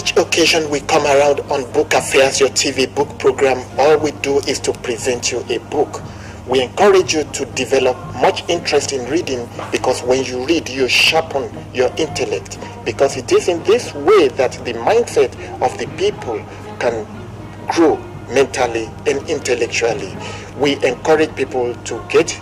each occasion we come around on Book Affairs, your TV book program, all we do is to present you a book. We encourage you to develop much interest in reading, because when you read, you sharpen your intellect, because it is in this way that the mindset of the people can grow mentally and intellectually. We encourage people to get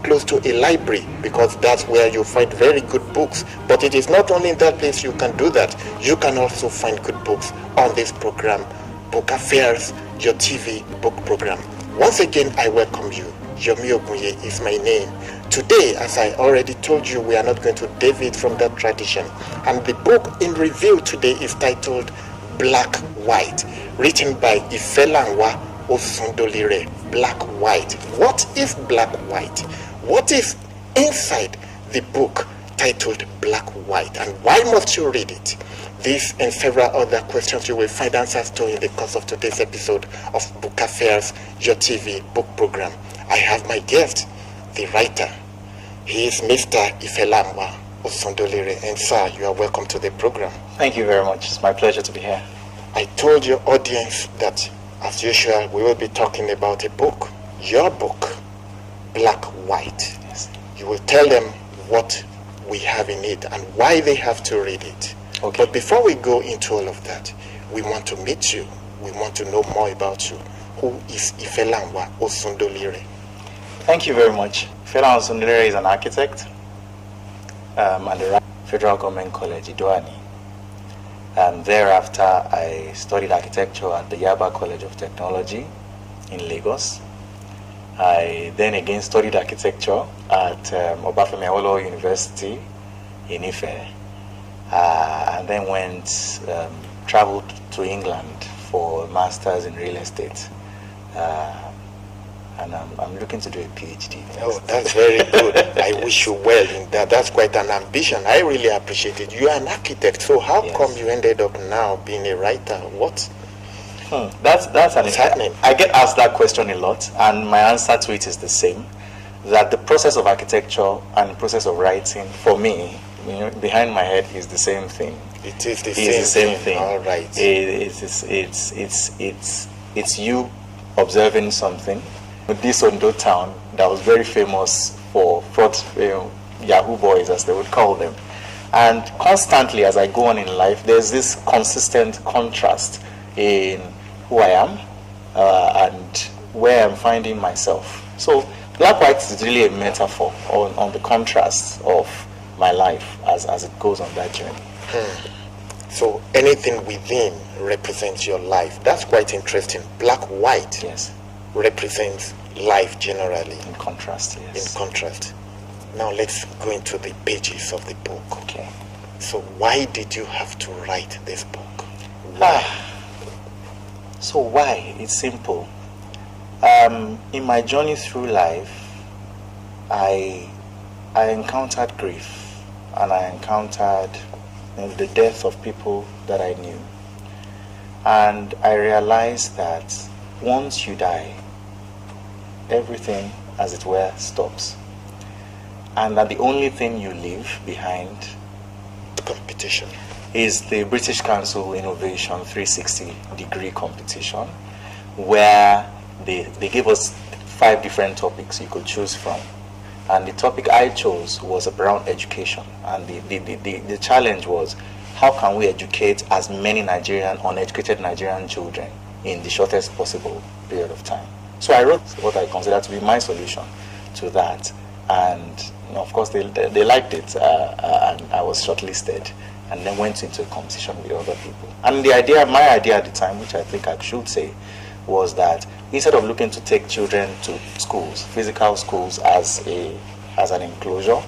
close to a library, because that's where you find very good books. But it is not only in that place you can do that. You can also find good books on this program, Book Affairs, your TV book program. Once again, I welcome you. Yomi Ogunye is my name. Today, as I already told you, we are not going to deviate from that tradition. And the book in review today is titled Black White, written by Ifelanwa Osundolire. Black White. What is Black White? What is inside the book titled Black White, and why must you read it? These and several other questions you will find answers to in the course of today's episode of Book Affairs, your TV book program. I have my guest, the writer. He is Mr. Ifelanwa Osundolire. And sir, you are welcome to the program. Thank you very much. It's my pleasure to be here. I told your audience that, as usual, we will be talking about a book, your book, Black White. Yes. You will tell them what we have in it and why they have to read it. Okay. But before we go into all of that, we want to meet you. We want to know more about you. Who is Ifelanwa Osundolire? Thank you very much. Ifelanwa Osundolire is an architect at the Federal Government College, Idoani. Thereafter, I studied architecture at the Yaba College of Technology in Lagos. I then again studied architecture at Obafemi Awolowo University in Ife, and then traveled to England for a master's in real estate, and I'm looking to do a PhD next. Oh, that's very good. I wish you well in that. That's quite an ambition. I really appreciate it. You are an architect, so how come you ended up now being a writer? What? That's happening. I get asked that question a lot, and my answer to it is the same. That the process of architecture and the process of writing, for me, behind my head, is the same thing. It is the same thing. All right. It's you observing something. This Ondo town that was very famous for fraud, Yahoo boys, as they would call them. And constantly, as I go on in life, there's this consistent contrast in who I am and where I'm finding myself. So Black White is really a metaphor on the contrast of my life as it goes on that journey. So anything within represents your life. That's quite interesting. Black White, yes, represents life generally. In contrast, yes. In contrast. Now let's go into the pages of the book. Okay. So why did you have to write this book? Why? So why? It's simple. In my journey through life, I encountered grief, and I encountered the death of people that I knew. And I realized that once you die, everything, as it were, stops. And that the only thing you leave behind Competition is the British Council Innovation 360 degree competition, where they gave us 5 different topics you could choose from. And the topic I chose was around education. And the challenge was, how can we educate as many uneducated Nigerian children in the shortest possible period of time? So I wrote what I consider to be my solution to that. And of course, they liked it, and I was shortlisted, and then went into a competition with other people. And my idea at the time, which I think I should say, was that instead of looking to take children to schools, physical schools, as an enclosure,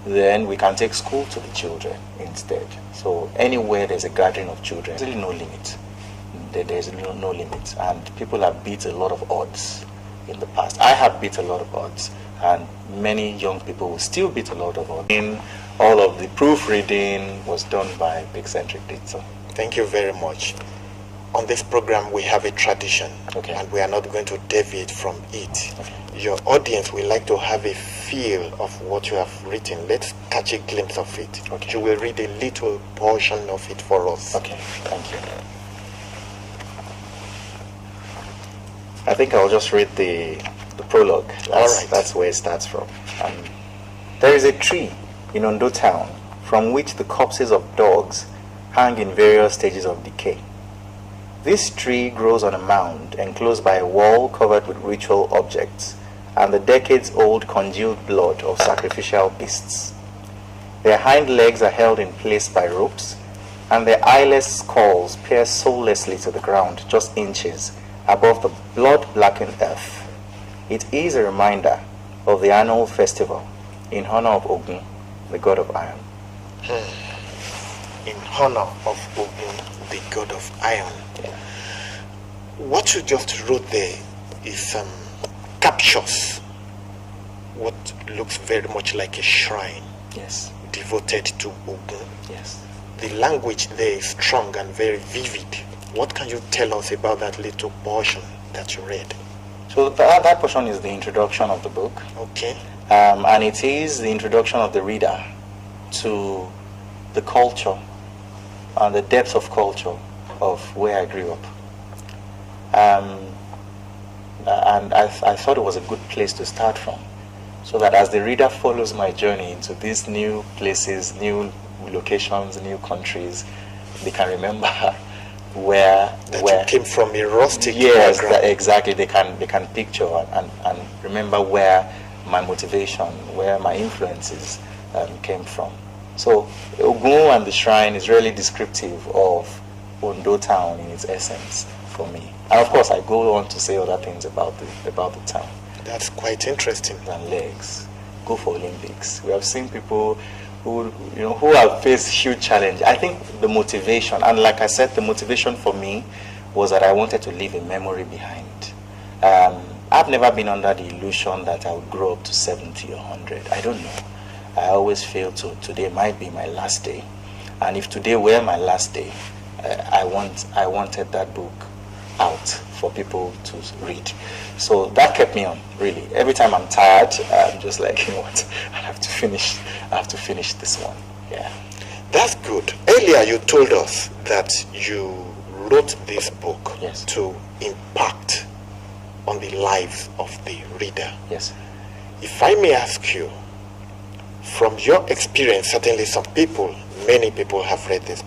then we can take school to the children instead. So anywhere there's a gathering of children, there's really no limit. There's no limit, and people have beat a lot of odds in the past. I have beat a lot of odds, and many young people will still beat a lot of odds. All of the proofreading was done by Big Centric Data. Thank you very much. On this program, we have a tradition, Okay. and we are not going to deviate from it. Okay. Your audience will like to have a feel of what you have written. Let's catch a glimpse of it. Okay. You will read a little portion of it for us. Okay, thank you. I think I'll just read the prologue. All right. That's where it starts from. There is a tree in Ondo town from which the corpses of dogs hang in various stages of decay. This tree grows on a mound enclosed by a wall covered with ritual objects and the decades-old congealed blood of sacrificial beasts. Their hind legs are held in place by ropes, and their eyeless skulls pierce soullessly to the ground just inches above the blood-blackened earth. It is a reminder of the annual festival in honor of Ogun, the god of iron. In honor of Ogun, the god of iron. Yeah. What you just wrote there is captures what looks very much like a shrine Yes. devoted to Ogun. Yes. The language there is strong and very vivid. What can you tell us about that little portion that you read? So that portion is the introduction of the book. Okay. And it is the introduction of the reader to the culture and the depth of culture of where I grew up. And I thought it was a good place to start from, so that as the reader follows my journey into these new places, new locations, new countries, they can remember where You came from a rustic yes, background. exactly. They can picture and remember where my motivation, where my influences came from. So Ogun and the shrine is really descriptive of Ondo town in its essence for me. And of course, I go on to say other things about the town. That's quite interesting. And legs, go for Olympics. We have seen people who have faced huge challenge. I think the motivation, and like I said, the motivation for me was that I wanted to leave a memory behind. I've never been under the illusion that I would grow up to 70 or 100. I don't know. I always feel today might be my last day, and if today were my last day, I wanted that book out for people to read. So that kept me on, really. Every time I'm tired, I'm just like, you know what, I have to finish this one. Yeah. That's good. Earlier you told us that you wrote this book Yes. to impact on the lives of the reader. Yes. If I may ask you, from your experience, certainly many people have read this